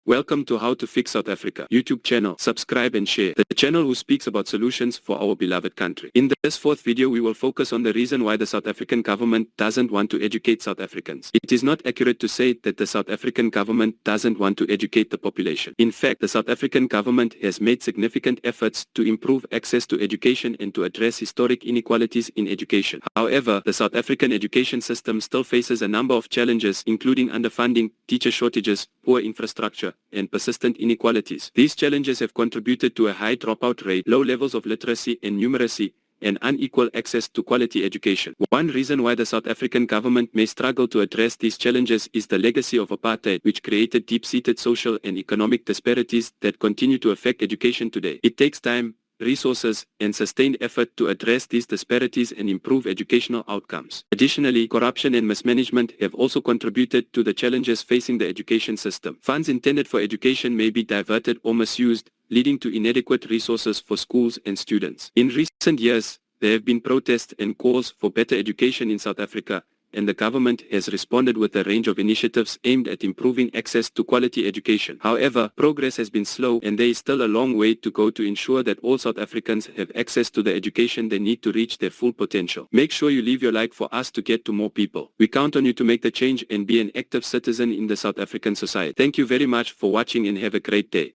Welcome to How to Fix South Africa YouTube channel. Subscribe and share. The channel who speaks about solutions for our beloved country. In this fourth video, we will focus on the reason why the South African government doesn't want to educate South Africans. It is not accurate to say that the South African government doesn't want to educate the population. In fact, the South African government has made significant efforts to improve access to education and to address historic inequalities in education. However, the South African education system still faces a number of challenges, including underfunding, teacher shortages, poor infrastructure, and persistent inequalities. These challenges have contributed to a high dropout rate, low levels of literacy and numeracy, and unequal access to quality education. One reason why the South African government may struggle to address these challenges is the legacy of apartheid, which created deep-seated social and economic disparities that continue to affect education today. It takes time, resources, and sustained effort to address these disparities and improve educational outcomes. Additionally, corruption and mismanagement have also contributed to the challenges facing the education system. Funds intended for education may be diverted or misused, leading to inadequate resources for schools and students. In recent years, there have been protests and calls for better education in South Africa, and the government has responded with a range of initiatives aimed at improving access to quality education. However, progress has been slow, and there is still a long way to go to ensure that all South Africans have access to the education they need to reach their full potential. Make sure you leave your like for us to get to more people. We count on you to make the change and be an active citizen in the South African society. Thank you very much for watching and have a great day.